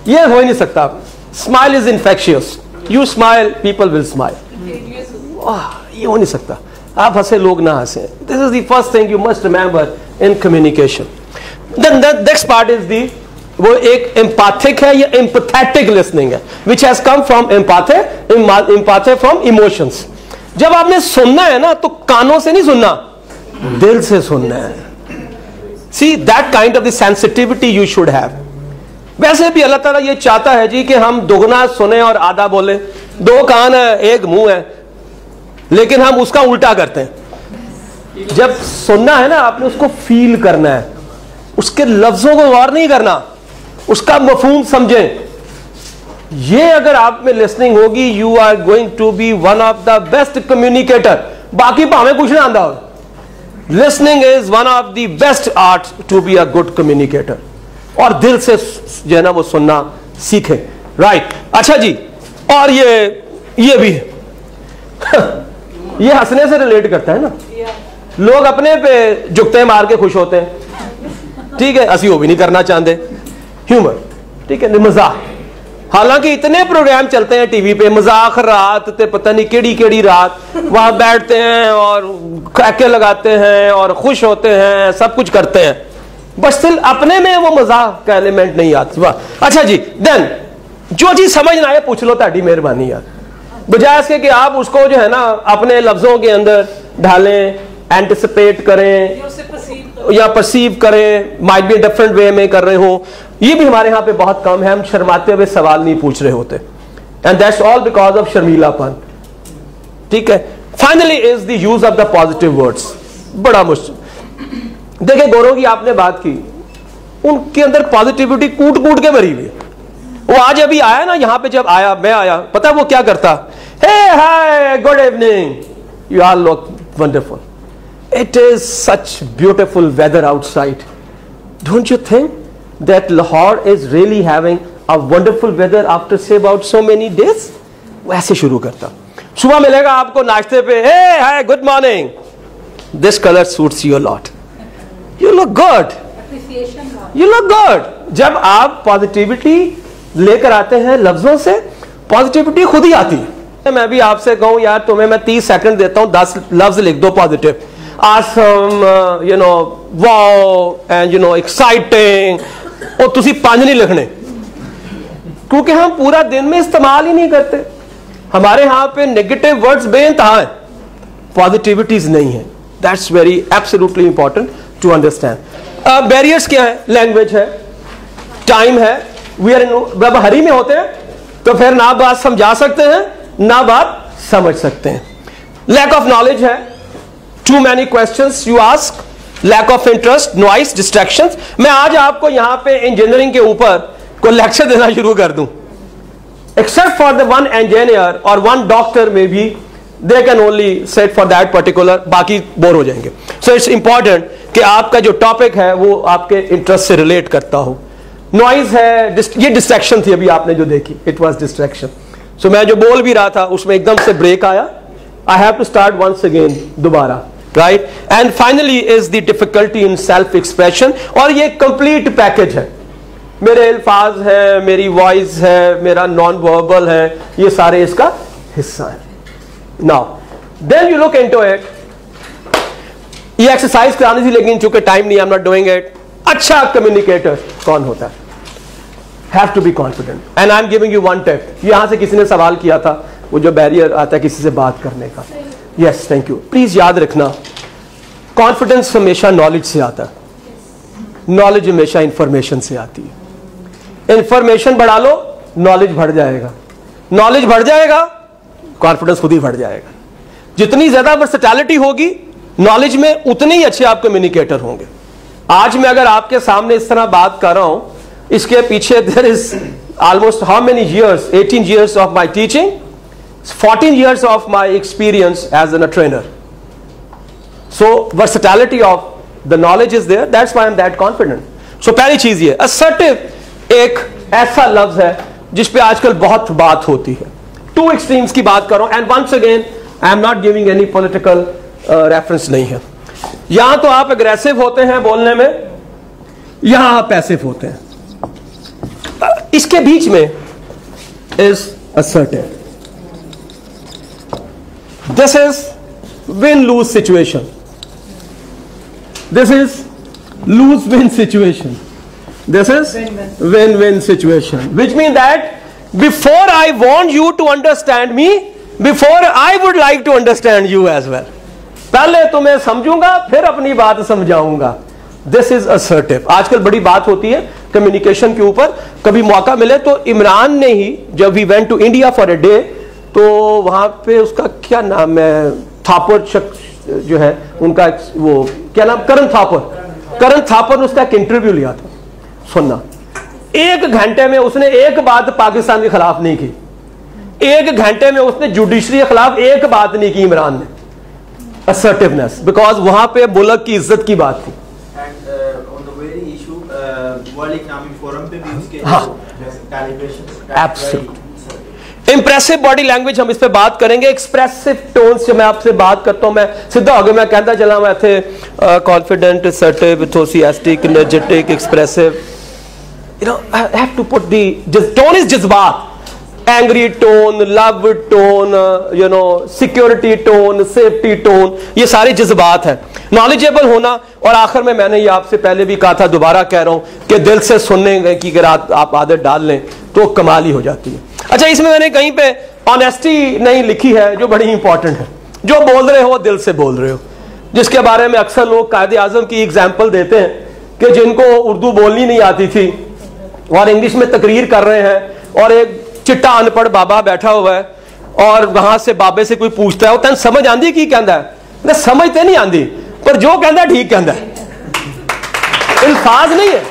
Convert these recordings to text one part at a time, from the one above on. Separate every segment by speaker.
Speaker 1: ये हो ही नहीं सकता। Smile is infectious, you smile people will smile. ये हो नहीं सकता, आप हंसे लोग ना हंसे। This is the first thing you must remember in communication. Then the next part is the, वो एक एम्पैथिक है या एम्पैथेटिक लिसनिंग है, which has come from empathy from emotions. जब आपने सुनना है ना तो कानों से नहीं सुनना, दिल से सुनना है। See that kind of the sensitivity you should have. वैसे भी अल्लाह ताला ये चाहता है जी कि हम दुगना सुने और आधा बोले। दो कान है, एक मुंह है, लेकिन हम उसका उल्टा करते हैं। जब सुनना है ना, आपने उसको फील करना है, उसके लफ्जों को गौर नहीं करना, उसका मफहूम समझें। ये अगर आप में लिसनिंग होगी, you are going to be one of the best communicator. बाकी भावे कुछ ना आंदा हो, listening is one of the best art to be a good communicator. और दिल से जो है ना वो सुनना सीखे, राइट। अच्छा जी, और ये भी ये हंसने से रिलेट करता है ना, लोग अपने पे जुगते मार के खुश होते हैं, ठीक है, असि वो भी नहीं करना चाहते। ह्यूमर, ठीक है, मजाक। हालांकि इतने प्रोग्राम चलते हैं टीवी पे, मजाक रात ते पता नहीं केड़ी केड़ी रात, वहां बैठते हैं और क्रैके लगाते हैं और खुश होते हैं, सब कुछ करते हैं, बस स्टिल अपने में वो मजाक का एलिमेंट नहीं आता। अच्छा जी, देन जो चीज समझ ना आए पूछ लो, ताड़ी मेहरबानी यार, बजाय इसके कि आप उसको जो है ना अपने लफ्जों के अंदर ढालें, एंटिसिपेट करें या परसीव करें, माइट बी डिफरेंट वे में कर रहे हो। ये भी हमारे यहाँ पे बहुत कम है, हम शर्माते हुए सवाल नहीं पूछ रहे होते, and that's all because of शर्मीलापन, ठीक है। Finally is the use of the positive words. बड़ा मुश्किल। देखिए गौरव की आपने बात की, उनके अंदर पॉजिटिविटी कूट कूट के भरी हुई है। वो आज अभी आया ना यहाँ पे, जब आया मैं आया, पता है वो क्या करता, hey hi good evening, you are look wonderful, it is such beautiful weather outside, don't you think that Lahore is really having a wonderful weather after say about so many days. वो ऐसे शुरू करता। सुबह मिलेगा आपको नाश्ते पे, hey hi good morning, this colour suits you a lot, you look good, you look good. जब आप पॉजिटिविटी लेकर आते हैं लफ्जों से, पॉजिटिविटी खुद ही आती है। मैं भी आपसे कहूं यार, तुम्हें मैं 30 सेकंड देता हूं, 10 लफ्ज लिख दो positive, awesome, you know, wow, and you know exciting, और तुसी 5 नहीं लिखने, क्योंकि हम पूरा दिन में इस्तेमाल ही नहीं करते। हमारे यहां पे नेगेटिव वर्ड्स बेइंतहा है, पॉजिटिविटीज नहीं है। That's very absolutely important to understand. Barriers क्या है? लैंग्वेज है, टाइम है, वी आर जब हरी में होते हैं तो फिर ना बात समझा सकते हैं ना बात समझ सकते हैं। लैक ऑफ नॉलेज है, too many questions you ask, lack of interest, noise, distractions. मैं आज आपको यहां पे इंजीनियरिंग के ऊपर कोई लेक्चर देना शुरू कर दूं, except for the one engineer और वन डॉक्टर में भी, they can only set for that particular, बाकी बोर हो जाएंगे। सो इट्स इंपॉर्टेंट कि आपका जो टॉपिक है वो आपके इंटरेस्ट से रिलेट करता हो। नॉइज है, ये डिस्ट्रैक्शन थी अभी आपने जो देखी, इट वाज डिस्ट्रैक्शन। सो मैं जो बोल भी रहा था उसमें एकदम से ब्रेक आया, I have to start once again, दोबारा, right. And finally is the difficulty in self expression, और ये कंप्लीट पैकेज है। मेरे अल्फाज है, मेरी वॉइस है, मेरा नॉन वर्बल है, ये सारे इसका हिस्सा है। Now then you look into it. ये एक्सरसाइज करानी थी लेकिन चूंकि टाइम नहीं, I am not doing it. अच्छा कम्युनिकेटर कौन होता है? Have to be confident, and I am giving you one tip. यहां से किसी ने सवाल किया था, वो जो बैरियर आता है किसी से बात करने का। Yes, thank you. प्लीज याद रखना, कॉन्फिडेंस हमेशा नॉलेज से आता है, नॉलेज हमेशा इंफॉर्मेशन से आती है। इंफॉर्मेशन बढ़ा लो, नॉलेज बढ़ जाएगा, नॉलेज बढ़ जाएगा, कॉन्फिडेंस खुद ही बढ़ जाएगा। जितनी ज्यादा वर्सेटैलिटी होगी नॉलेज में, उतने ही अच्छे आप कम्युनिकेटर होंगे। आज मैं अगर आपके सामने इस तरह बात कर रहा हूं, इसके पीछे there is almost how many years, 18 years of my teaching, 14 years of my experience as an trainer. So versatility of the knowledge is there, that's why I am that confident. So पहली चीज ये assertive एक ऐसा लफ्ज है जिस पे आजकल बहुत बात होती है। टू एक्सट्रीम्स की बात करो, and once again I am not giving any political reference नहीं है। यहां तो आप अग्रेसिव होते हैं बोलने में, यहां आप पैसिव होते हैं। इसके बीच में is assertive. This is win-lose situation. This is lose-win situation. This is win-win situation, which means that before I want you to understand me, before I would like to understand you as well. पहले तुम्हें समझूंगा फिर अपनी बात समझाऊंगा. This is assertive. आजकल बड़ी बात होती है कम्युनिकेशन के ऊपर. कभी मौका मिले तो इमरान ने ही, जब we went to India for a day, तो वहां पे उसका क्या नाम है, थापर शख्स जो है उनका, वो क्या नाम, करण थापर ने उसका एक इंटरव्यू लिया था. सुनना, 1 घंटे में उसने एक बात पाकिस्तान के खिलाफ नहीं की. 1 घंटे में उसने जुडिशरी के खिलाफ एक बात नहीं की इमरान ने. असर्टिवनेस, बिकॉज वहां पे मुल्क की इज्जत की बात थी. इंप्रेसिव बॉडी लैंग्वेज, हम इस पे बात करेंगे. एक्सप्रेसिव टोन्स, जो मैं आपसे बात करता हूं, मैं सीधा हो गया, मैं कहता चला मैं थे confident, assertive, enthusiastic, energetic, expressive. You know, I have to put the tone is जज्बात. Angry tone, love tone, you know, security tone, safety tone, ये सारे जज्बात हैं. नॉलेजेबल होना, और आखिर में मैंने ये आपसे पहले भी कहा था, दोबारा कह रहा हूं कि दिल से सुनने की अगर आप आदत डाल लें तो कमाल ही हो जाती है. अच्छा, इसमें मैंने कहीं पे ऑनेस्टी नहीं लिखी है, जो बड़ी इंपॉर्टेंट है. जो बोल रहे हो दिल से बोल रहे हो, जिसके बारे में अक्सर लोग कायदे आजम की एग्जाम्पल देते हैं कि जिनको उर्दू बोलनी नहीं आती थी और इंग्लिश में तकरीर कर रहे हैं, और एक चिट्टा अनपढ़ बाबा बैठा हुआ है और वहां से बाबे से कोई पूछता है, वो तेन समझ आंदी की कहता है? समझ तो नहीं आंदी, पर जो कहता है ठीक कहता है, अल्फाज नहीं है.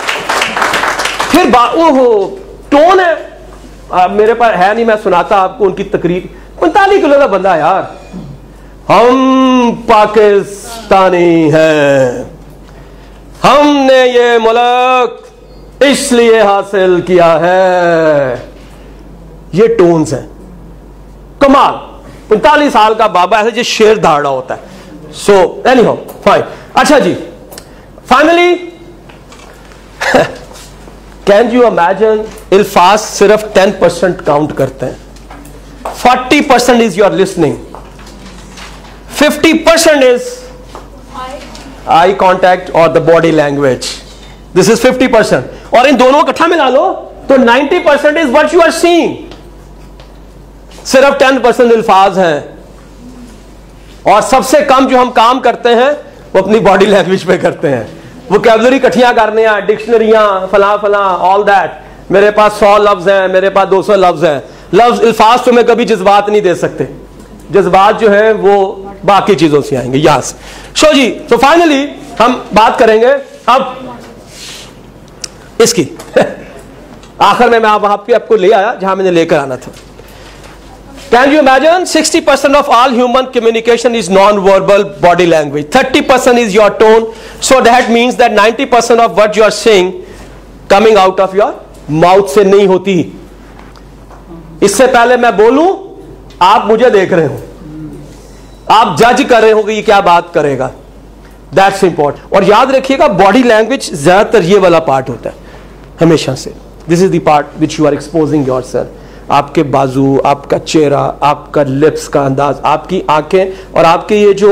Speaker 1: फिर ओहो टोन है. मेरे पास है नहीं, मैं सुनाता आपको उनकी तकरीर. 45 किलो का बंदा यार, हम पाकिस्तानी हैं, हमने ये मुल्क इसलिए हासिल किया है. ये टोन्स हैं. कमाल. 45 साल का बाबा ऐसे जो शेर धाड़ा होता है. So anyhow fine. अच्छा जी, फाइनली कैन यू इमेजिन, अल्फाज सिर्फ 10% काउंट करते हैं. 40% is your listening, 50% is eye contact और the body language. This is 50%. और इन दोनों को इकट्ठा मिला लो तो 90% is what you are seeing. सिर्फ 10% अल्फाज हैं. और सबसे कम जो हम काम करते हैं वो अपनी बॉडी लैंग्वेज पे करते हैं. वोकैबुलरी इकट्ठियां करने, डिक्शनरियां, फला फला, ऑल दैट. मेरे पास 100 लफ्ज हैं, मेरे पास 200 लफ्ज हैं. लफ्ज अल्फाज तो मैं कभी जज्बात नहीं दे सकते. जज्बात जो है वो बाकी चीजों से आएंगे. यहां से शो जी. तो फाइनली हम बात करेंगे अब इसकी. आखिर में मैं वहां पे आपको ले आया जहां मैंने लेकर आना था. Can you imagine 60% of all human communication is non-verbal body language. 30% is your tone. So that means that 90% of what you are saying coming out of your mouth से नहीं होती. इससे पहले मैं बोलूं, आप मुझे देख रहे हो, आप जज कर रहे हो कि ये क्या बात करेगा. That's important. और याद रखिएगा, बॉडी लैंग्वेज ज्यादातर ये वाला पार्ट होता है हमेशा से. This is the part which you are exposing yourself. आपके बाजू, आपका चेहरा, आपका लिप्स का अंदाज, आपकी आंखें और आपके ये जो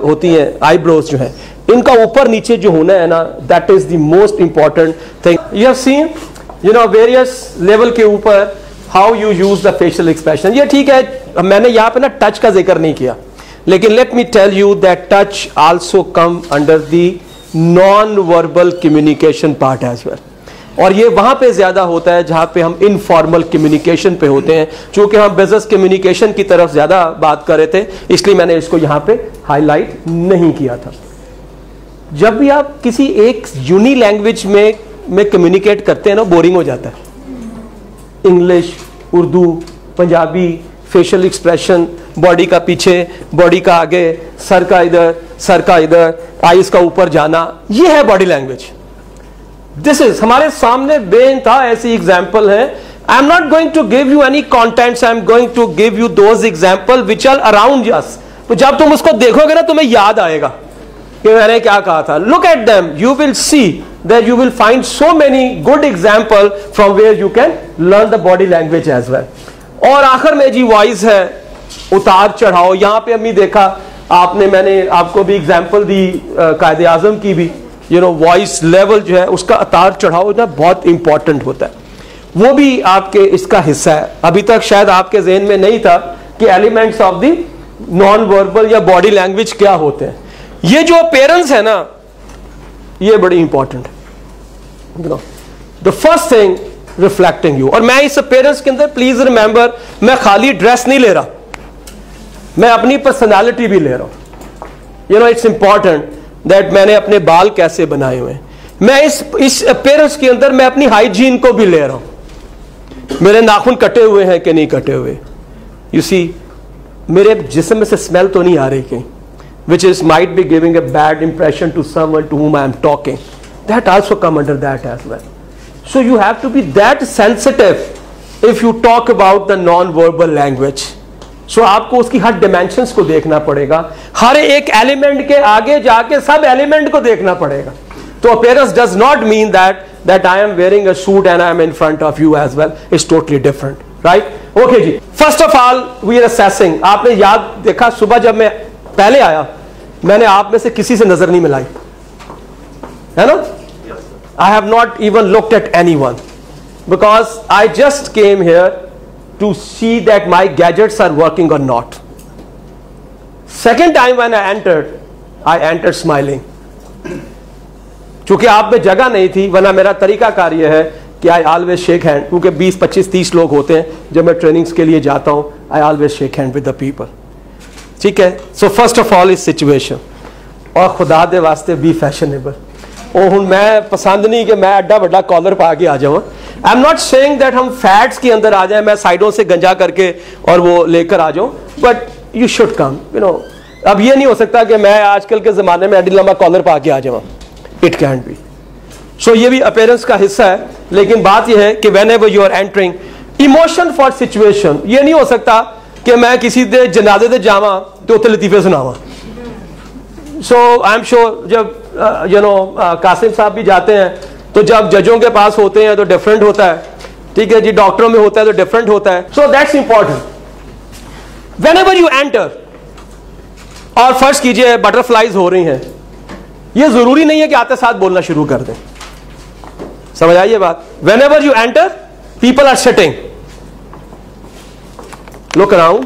Speaker 1: होती हैं आईब्रोज जो है, इनका ऊपर नीचे जो होना है ना, that is the most important thing. You have seen, you know, various level के ऊपर how you use the facial expression. ये ठीक है, मैंने यहाँ पे ना टच का जिक्र नहीं किया, लेकिन let me tell you that touch also come under the non verbal communication part as well. और ये वहां पे ज्यादा होता है जहां पे हम इनफॉर्मल कम्युनिकेशन पे होते हैं. चूंकि हम बिजनेस कम्युनिकेशन की तरफ ज्यादा बात कर रहे थे, इसलिए मैंने इसको यहां पे हाईलाइट नहीं किया था. जब भी आप किसी एक यूनी लैंग्वेज में कम्युनिकेट करते हैं ना, बोरिंग हो जाता है. English, Urdu, Punjabi, facial expression, body का पीछे, बॉडी का आगे, सर का इधर, आईज का ऊपर जाना, ये है बॉडी लैंग्वेज. दिस इज, हमारे सामने बेइंतहा ऐसी एग्जाम्पल है. I am not going to give you any contents, I am going to give you those example which are around us. तो जब तुम उसको देखोगे ना, तुम्हें याद आएगा कि मैंने क्या कहा था. Look at them, you will see that you will find so many good example from where you can learn the body language as well. और आखिर में जी वॉइस है, उतार चढ़ाव. यहां पे अभी देखा आपने, मैंने आपको भी एग्जांपल दी कायदे आजम की भी, वॉइस लेवल जो है उसका उतार चढ़ाव ना बहुत इंपॉर्टेंट होता है. वो भी आपके इसका हिस्सा है. अभी तक शायद आपके जहन में नहीं था कि elements of the non verbal या बॉडी लैंग्वेज क्या होते हैं. ये जो पेरेंट्स है ना, ये बड़ी इंपॉर्टेंट है. The first thing reflecting you. और मैं इस पेरेंट्स के अंदर प्लीज रिमेंबर, मैं खाली ड्रेस नहीं ले रहा, मैं अपनी पर्सनालिटी भी ले रहा हूं. इट्स इंपॉर्टेंट दैट मैंने अपने बाल कैसे बनाए हुए हैं. मैं इस पेरेंट्स के अंदर मैं अपनी हाइजीन को भी ले रहा हूं. मेरे नाखून कटे हुए हैं कि नहीं कटे हुए. यू सी, मेरे जिस्म में से स्मेल तो नहीं आ रही कहीं, which is might be giving a bad impression to someone to whom I am talking. That also come under that as well. So you have to be that sensitive if you talk about the non-verbal language. So आपको उसकी हर dimensions को देखना पड़ेगा, हर एक element के आगे जाके सब element को देखना पड़ेगा. तो appearance does not mean that I am wearing a suit and I am in front of you as well. It's totally different, right? Okay ji. First of all, we are assessing. आपने याद देखा सुबह जब मैं पहले आया, मैंने आप में से किसी से नजर नहीं मिलाई, है ना? I have not even looked at anyone because I just came here to see that my gadgets are working or not. Second time when I entered smiling. चूंकि आप में जगह नहीं थी, वरना मेरा तरीका कार्य है कि आई ऑलवेज शेक हैंड, क्योंकि 20, 25, 30 लोग होते हैं जब मैं ट्रेनिंग्स के लिए जाता हूं. I always shake hand with the people. ठीक है. सो फर्स्ट ऑफ ऑल इस सिचुएशन, और खुदा दे वास्ते बी फैशनेबल. और हूँ मैं पसंद नहीं कि मैं अड्डा बड्डा कॉलर पा के आ जाऊँ. आई एम नॉट सेइंग दैट हम फैट्स के अंदर आ जाए, मैं साइडों से गंजा करके और वो लेकर आ जाऊँ, बट यू शुड कम. अब ये नहीं हो सकता कि मैं आजकल के जमाने में अड्डी लंबा कॉलर पा के आ जाऊँ. It can be. सो ये भी अपीयरेंस का हिस्सा है. लेकिन बात यह है कि whenever you are entering, emotion for situation. ये नहीं हो सकता कि मैं किसी दे जनाजे दे जावा तो उत्ते लतीफे सुनावा. सो आई एम श्योर जब कासिम साहब भी जाते हैं तो जब जजों के पास होते हैं तो डिफरेंट होता है. ठीक है जी. डॉक्टरों में होता है तो डिफरेंट होता है. So that's important. Whenever you enter, और फर्ज कीजिए बटरफ्लाइज हो रही हैं, ये जरूरी नहीं है कि आते साथ बोलना शुरू कर दें. समझ आइए बात. Whenever you enter, people are sitting. Look around,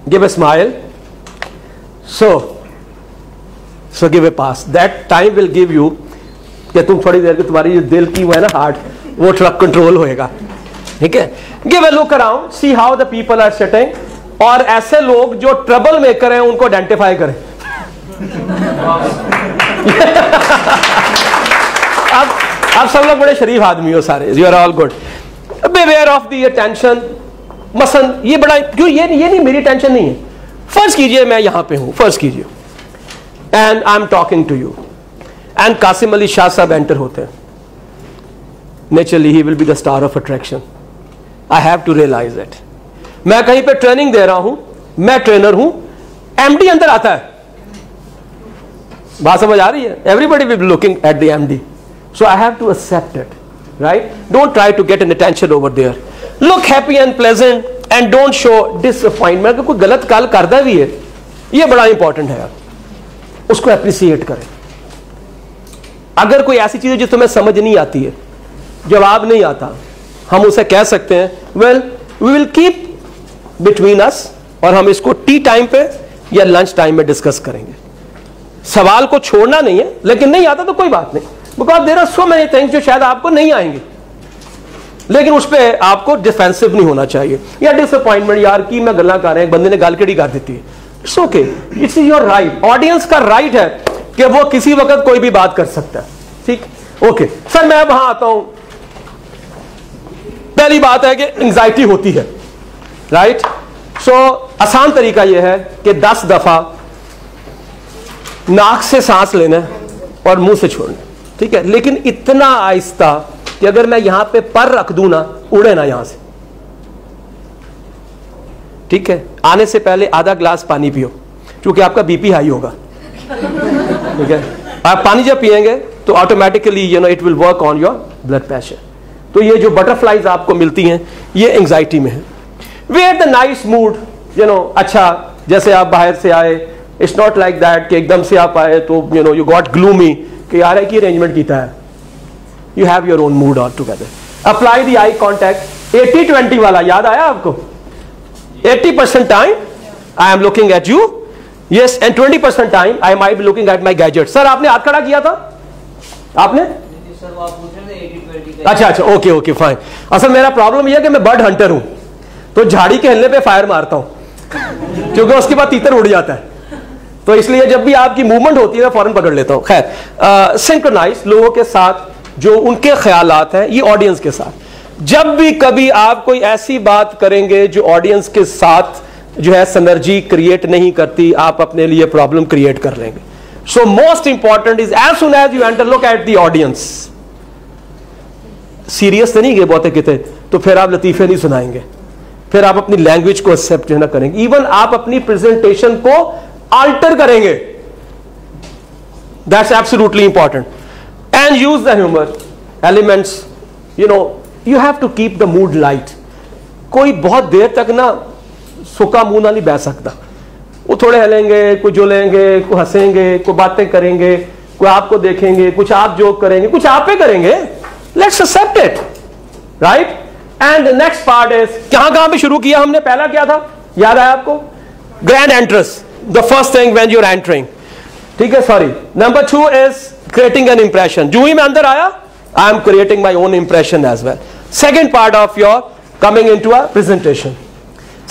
Speaker 1: give a smile, so give a pass. That time will give you कि तुम थोड़ी देर के तुम्हारी जो दिल की वो है ना हार्ट, वो थोड़ा कंट्रोल होएगा. ठीक है. Give a look around, see how the people are sitting. और ऐसे लोग जो ट्रबल मेकर हैं उनको आइडेंटिफाई करें. अब सब लोग बड़े शरीफ आदमी हो सारे. You are all good. Beware of the attention. मसन ये बड़ा क्यों, ये नहीं मेरी टेंशन नहीं है. फर्ज कीजिए मैं यहां पे हूं, फर्ज कीजिए, and I am talking to you, and Qasim Ali Shah sahab enter होते हैं. Naturally he will be the star of attraction. I have to realise it. मैं कहीं पे ट्रेनिंग दे रहा हूं, मैं ट्रेनर हूं, एमडी अंदर आता है. बात समझ आ रही है? Everybody will be looking at the MD. So I have to accept it. Right? Don't try to get an attention over there. Look happy and pleasant and don't show disappointment. अगर कोई गलत काल करता भी है, ये बड़ा इंपॉर्टेंट है यार, उसको अप्रिसिएट करें. अगर कोई ऐसी चीज है जो तुम्हें समझ नहीं आती है, जवाब नहीं आता, हम उसे कह सकते हैं well we will keep between us, और हम इसको टी टाइम पे या लंच टाइम में डिस्कस करेंगे. सवाल को छोड़ना नहीं है, लेकिन नहीं आता तो कोई बात नहीं. Because there are so many things जो शायद आपको नहीं आएंगे, लेकिन उस पर आपको डिफेंसिव नहीं होना चाहिए. या डिसअपॉइंटमेंट, यार की मैं गल्ला कर रहे हैं, बंदे ने गाल केड़ी कर देती है. It's okay, it's your right. Audience का राइट है कि वो किसी वक्त कोई भी बात कर सकता है. ठीक. ओके सर, मैं वहां आता हूं. पहली बात है कि एंजाइटी होती है. राइट. सो आसान तरीका यह है कि 10 दफा नाक से सांस लेना और मुंह से छोड़ना. ठीक है. लेकिन इतना आहिस्ता कि अगर मैं यहां पे पर रख दूं ना, उड़े ना यहां से. ठीक है. आने से पहले आधा ग्लास पानी पियो, क्योंकि आपका बीपी हाई होगा. ठीक है, आप पानी जब पिएंगे तो automatically it will work on your blood pressure. तो ये जो बटरफ्लाइज आपको मिलती हैं ये एंजाइटी में है। वेयर द नाइस मूड, अच्छा, जैसे आप बाहर से आए, इट्स नॉट लाइक दैट कि एकदम से आप आए तो यू गॉट ग्लूमी कि यार है कि अरेंजमेंट किया है। You have your own mood all together. Apply the eye contact, 80-20 वाला याद आया आपको? 80% time I am looking at you, yes, and 20% time I might be looking at my gadget. Sir आपने हाथ खड़ा किया था? आपने? अच्छा, ओके फाइन। असल मेरा प्रॉब्लम यह है कि मैं बर्ड हंटर हूं, तो झाड़ी के हिलने पे फायर मारता हूं क्योंकि उसके बाद तीतर उड़ जाता है, तो इसलिए जब भी आपकी मूवमेंट होती है मैं फौरन पकड़ लेता हूं। खैर, सिंक्रोनाइज लोगों के साथ जो उनके ख्यालात हैं, ये ऑडियंस के साथ। जब भी कभी आप कोई ऐसी बात करेंगे जो ऑडियंस के साथ जो है सिनर्जी क्रिएट नहीं करती, आप अपने लिए प्रॉब्लम क्रिएट कर लेंगे। So most important is as soon as you enter, look at the audience. Serious तो नहीं गए बहुत कितने, तो फिर आप लतीफे नहीं सुनाएंगे, फिर आप अपनी लैंग्वेज को एक्सेप्ट ना करेंगे, इवन आप अपनी प्रेजेंटेशन को अल्टर करेंगे। That's absolutely important. And use the humour elements, you have to keep the mood light. कोई बहुत देर तक ना सूखा मुंह ना नहीं बैठ सकता, वो थोड़े हलेंगे, कुछ जुलेंगे, कुछ हंसेंगे, कुछ बातें करेंगे, कोई आपको देखेंगे, कुछ आप जोक करेंगे, कुछ आप पे करेंगे। Let's accept it, right? And next part is, कहां पे शुरू किया हमने? पहला क्या था, याद है आपको? Grand entrance, the first thing when you are entering, ठीक है, sorry. Number 2 is creating an impression. जो ही मैं अंदर आया, I am creating my own impression as well. Second part of your coming in to a presentation.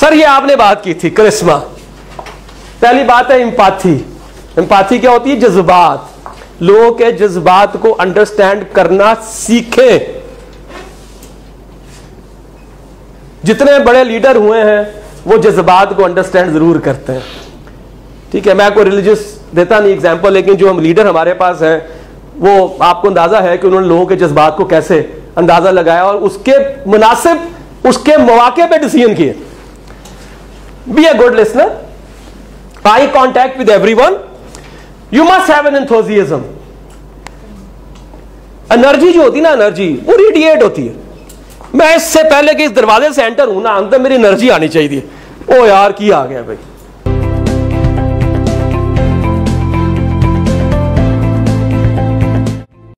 Speaker 1: Sir ये आपने बात की थी करिश्मा। पहली बात है एम्पैथी। एम्पैथी क्या होती है? जज्बात। लोगों के जज्बात को अंडरस्टैंड करना सीखें। जितने बड़े लीडर हुए हैं वो जज्बात को अंडरस्टैंड जरूर करते हैं, ठीक है। मैं कोई रिलीजियस देता नहीं एग्जांपल, लेकिन जो हम लीडर हमारे पास हैं वो आपको अंदाजा है कि उन्होंने लोगों के जज्बात को कैसे अंदाजा लगाया और उसके मुनासिब, उसके मौके पे डिसीजन किए। B a good listener, eye contact with everyone, you must have an enthusiasm. Energy जो होती है ना, एनर्जी वो रेडिएट होती है। मैं इससे पहले कि इस दरवाजे से एंटर हूं ना, अंदर मेरी एनर्जी आनी चाहिए। ओ यार की आ गया भाई,